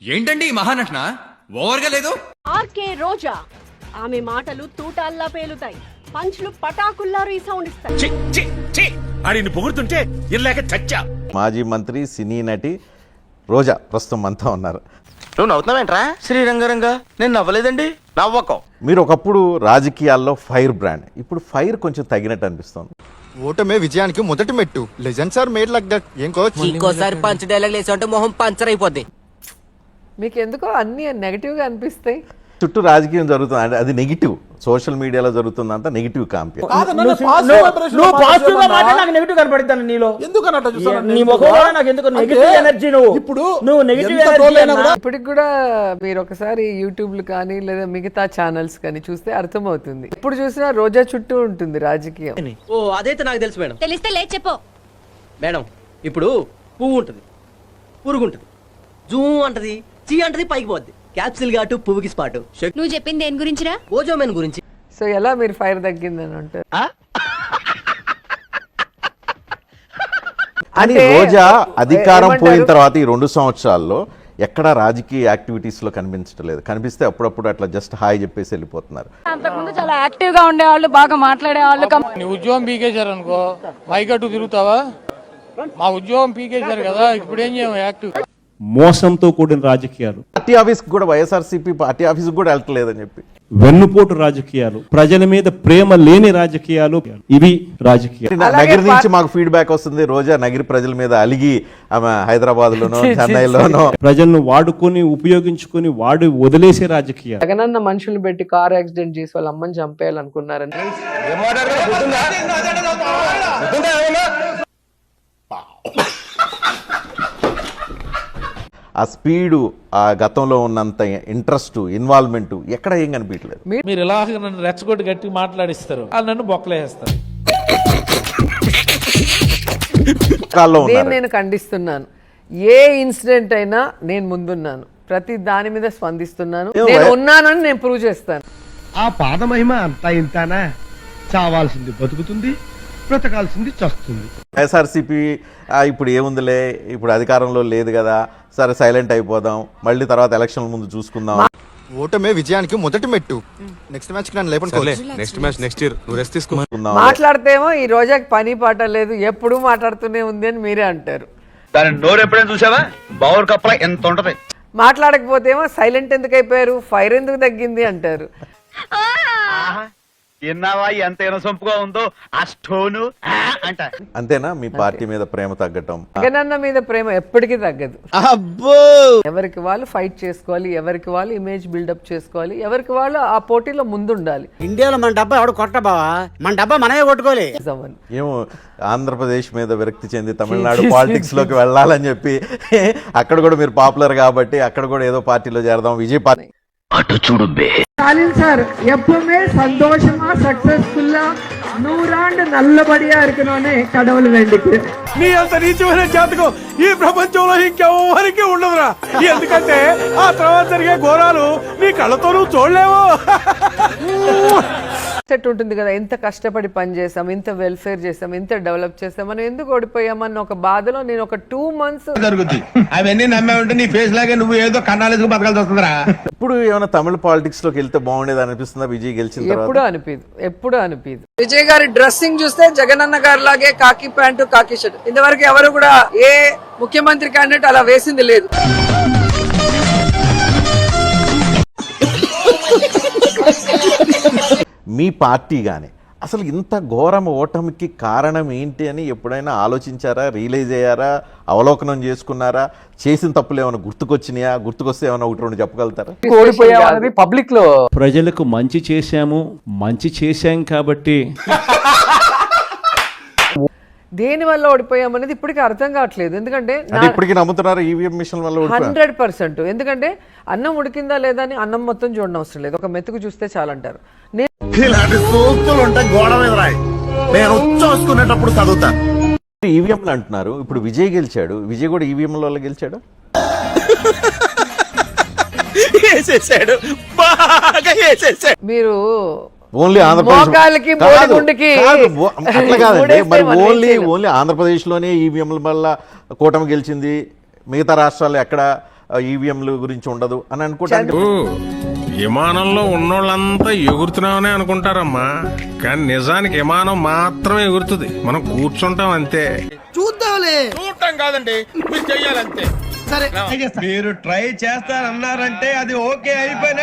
ఏంటండి ఈ మహానటన ఓవర్గా లేదు? ఆర్కే రోజా ఆమె మాటలు తూటాల్లా పేలుతాయి, పంచులు పటాకుల్లా రీసౌండ్ ఇస్తాయి. ఆడిని పొగుడుతుంటే ఇల్లాక చచ్చా. మాజీ మంత్రి సినీ నటి రోజా ప్రస్తుతం అంతా ఉన్నారు. నువ్వు నవ్వుతున్నావేంట్రా శ్రీరంగారంగా? నేను నవ్వలేదండి. నవ్వకం. మీరు ఒకప్పుడు రాజకీయాల్లో ఫైర్ బ్రాండ్, ఇప్పుడు ఫైర్ కొంచెం తగ్గినట్టు అనిపిస్తుంది. ఓటమే విజయానికి మొదటి మెట్టు. Legends are made like that. ఏం కోచ్? ఇంకోసారి పంచ్ డైలాగ్ లేసంటే మొహం పంచర్ అయిపోద్ది. మీకు ఎందుకో అన్ని నెగటివ్ గా అనిపిస్తాయి. చుట్టూ రాజకీయం జరుగుతుంది, అది నెగిటివ్. సోషల్ మీడియాలో జరుగుతుందంతా నెగిటివ్ కాంపెయిన్. నువ్వు పాజిటివ్ గా మాట్లాడి నాకు నెగిటివ్ కనపడుతాను నీలో. నీ ముఖంలో నాకు ఎందుకు నెగిటివ్ ఎనర్జీ? నువ్వు నెగిటివ్ ఎనర్జీ. ఇప్పటికి కూడా మీరు ఒకసారి యూట్యూబ్లు కానీ లేదా మిగతా ఛానల్స్ కానీ చూస్తే అర్థమవుతుంది. ఇప్పుడు చూసినా రోజా చుట్టూ ఉంటుంది రాజకీయం. ఓ అదైతే నాకు తెలుసు మేడం. తెలిస్తే లేదు చెప్పు మేడం, ఇప్పుడు పువ్వు ఉంటుంది, పురుగు ఉంటుంది, జూ అంటది, చీ అంటది, పైకి పోద్ది. క్యాప్సిల్ ఘాటు పువ్వుకి స్పాటు. నువ్వు చెప్పింది దేని గురించిరా? ఓజోమెన్ గురించి. సో ఎలా మీరు ఫైర్ తగ్గిందని అంటారు? అని రోజా అధికారం పోయిన తర్వాత ఈ 2 సంవత్సరాల్లో ఎక్కడ రాజకీయ యాక్టివిటీస్ లో కనిపించడం లేదు. కనిపిస్తే అప్పుడప్పుడు అట్లా జస్ట్ హాయ్ చెప్పేసి వెళ్ళిపోతున్నారు. అంతకుముందు చాలా యాక్టివ్ గా ఉండేవాళ్ళు, బాగా మాట్లాడేవాళ్ళు. ఉద్యోగం పీకేశారు అనుకో, మైకట్టు తిరుగుతావా? మా ఉద్యోగం పీకేశారు కదా, ఇప్పుడు ఏం చేయము? యాక్టివ్ మోసంతో కూడిన రాజకీయాలు, పార్టీ ఆఫీస్ కూడా వైఎస్ఆర్సీపీ పార్టీ ఆఫీస్ కూడా వెళ్ళట్లేదని చెప్పి వెన్నుపోటు రాజకీయాలు, ప్రజల మీద ప్రేమ లేని రాజకీయాలు, ఇవి రాజకీయాలు. నగిరి నుంచి మాకు ఫీడ్బ్యాక్ వస్తుంది, రోజా నగిరి ప్రజల మీద అలిగి ఆమె హైదరాబాద్ లోనో చెన్నైలోనో ప్రజలను వాడుకొని ఉపయోగించుకొని వాడి వదిలేసే రాజకీయాలు. జగనన్న మనుషులు పెట్టి కార్ యాక్సిడెంట్ చేసి వాళ్ళ అమ్మని చంపేయాలనుకున్నారని ఆ స్పీడు, ఆ గతంలో ఉన్నంత ఇంట్రెస్ట్, ఇన్వాల్వ్మెంట్ ఎక్కడ ఏం కనిపించలేదు. మీరు ఇలాగ నన్ను రెచ్చగొట్టి గట్టి మాట్లాడిస్తారు, వాళ్ళు నన్ను బొక్కలేస్తారు. నేను ఖండిస్తున్నాను. ఏ ఇన్సిడెంట్ అయినా నేను ముందున్నాను, ప్రతి దాని మీద స్పందిస్తున్నాను. నేను ఉన్నానని నేను ప్రూవ్ చేస్తాను. ఆ పాద మహిమ అంతా ఇంతానా? చావాల్సింది బతుకుతుంది, బ్రతకాల్సింది చస్తుంది. వైఎస్ఆర్సీపీ ఇప్పుడు ఏముందిలే, ఇప్పుడు అధికారంలో లేదు కదా, సరే సైలెంట్ అయిపోదాం, మళ్ళీ తర్వాత ఎలక్షన్ ముందు చూసుకుందాం. ఓటమే విజయానికి మొదటి మెట్టు. నెక్స్ట్ మ్యాచ్ నన్ను లేపండి. నెక్స్ట్ మ్యాచ్ నెక్స్ట్ ఇయర్ నువ్వు రెస్ట్ తీసుకుందాం. మాట్లాడితేమో ఈ రోజాకి పని పాట లేదు, ఎప్పుడు మాట్లాడుతూనే ఉంది అని మీరే అంటారు. దాని నోరు ఎప్పుడైనా చూసావా? బౌర్ కప్పల ఎంత ఉంటది. మాట్లాడకపోతేమో సైలెంట్ ఎందుకు అయిపోయారు, ఫైర్ ఎందుకు తగ్గింది అంటారు. ఎన్నావా ఎంత ఎనసొంపుగా ఉందో ఆ స్టోను అంట. అంతేనా మీ పార్టీ మీద ప్రేమ తగ్గటం? జగనన్న మీద ప్రేమ ఎప్పటికీ తగ్గదు. ఎవరికి వాళ్ళు ఫైట్ చేసుకోవాలి, ఎవరికి వాళ్ళు ఇమేజ్ బిల్డప్ చేసుకోవాలి, ఎవరికి వాళ్ళు ఆ పోటీలో ముందుండాలి. ఇండియాలో మన డబ్బా ఎవడు కొట్ట బావా, మన డబ్బా మనమే కొట్టుకోవాలి. ఏమో ఆంధ్రప్రదేశ్ మీద విరక్తి చెంది తమిళనాడు పాలిటిక్స్ లోకి వెళ్ళాలని చెప్పి అక్కడ కూడా మీరు పాపులర్ కాబట్టి అక్కడ కూడా ఏదో పార్టీలో చేరదాం, విజయ్ పార్టీ. అటు చూడు ஸ்டாலின் சார் எப்பவுமே சந்தோஷமா சக்சஸ்ஃபுல்லா 100 ஆண்டு நல்லபடியா இருக்கணும்னு கடவுள் வேண்டிக்கு. నీ అంత నీచమైన జాతకం ఈ ప్రపంచంలో ఇంకెవరికి ఉండదురా. ఎందుకంటే ఆ తర్వాత జరిగే ఘోరాలు నీ కళ్ళతోనూ చూడలేవు. సెట్ ఉంటుంది కదా, ఎంత కష్టపడి పని చేసాం, ఇంత వెల్ఫేర్ చేసాం, ఇంత డెవలప్ చేసాం, మనం ఎందుకు ఓడిపోయామన్న ఒక బాధలో నేను ఒక 2 months జరుగుద్ది. అవన్నీ నమ్మే ఉంటే నీ ఫేస్ లాగే నువ్వు ఏదో కన్నాలేసుకు బతకాల్సి వస్తుందిరా. ఇప్పుడు ఏమైనా తమిళ పాలిటిక్స్ లోకి వెళ్తే బాగుండేది అనిపిస్తుందా విజయ్ గెలిచిన తర్వాత? ఎప్పుడు అనిపిదు. విజయ్ గారి డ్రెస్సింగ్ చూస్తే జగనన్న గారి లాగే కాకి ప్యాంటు, కాకి షర్ట్. ఇంతవరకు ఎవరు కూడా ఏ ముఖ్యమంత్రి క్యాండిడేట్ అలా వేసింది లేదు. మీ పార్టీ కానీ అసలు ఇంత ఘోరం ఓటమికి కారణం ఏంటి అని ఎప్పుడైనా ఆలోచించారా, రియలైజ్ అయ్యారా, అవలోకనం చేసుకున్నారా? చేసిన తప్పులు ఏమైనా గుర్తుకొచ్చినాయా? గుర్తుకొస్తే ఏమైనా 1-2 చెప్పగలుగుతారా? ఓడిపోయామనేది పబ్లిక్ లో ప్రజలకు మంచి చేశాం కాబట్టి దేని వల్ల ఓడిపోయామనేది ఇప్పటికీ అర్థం కావట్లేదు. ఎందుకంటే ఇప్పటికీ నమ్ముతున్నారు ఈవీఎం మిషన్ వల్ల 100%. ఎందుకంటే అన్నం ఉడికిందా లేదా అని అన్నం మొత్తం చూడడం అవసరం లేదు, ఒక మెతుకు చూస్తే చాలంటారు. ఇలాంటి సూక్తులు ఉంటాయి గోడ మీద రాయి, నేను చూసుకునేటప్పుడు చదువుతా. ఈవీఎంలు అంటున్నారు, ఇప్పుడు విజయ్ గెలిచాడు, విజయ్ కూడా ఈవీఎంల వల్ల గెలిచాడు. మీరు ఓన్లీ ఆంధ్రప్రదేశ్ మరి ఓన్లీ ఆంధ్రప్రదేశ్ లోనే ఈవీఎంల వల్ల కూటమి గెలిచింది, మిగతా రాష్ట్రాలు ఎక్కడ ఈవీఎంల గురించి ఉండదు అని అనుకోవడానికి విమానంలో ఉన్నోళ్ళంతా ఎగురుతున్నామని అనుకుంటారమ్మా, కానీ నిజానికి విమానం మాత్రమే ఎగురుతుంది, మనం కూర్చుంటాం అంతే. చూడటం కాదండి, మీరు చెయ్యాలంతే. మీరు ట్రై చేస్తారన్నారంటే అది ఓకే అయిపోయిన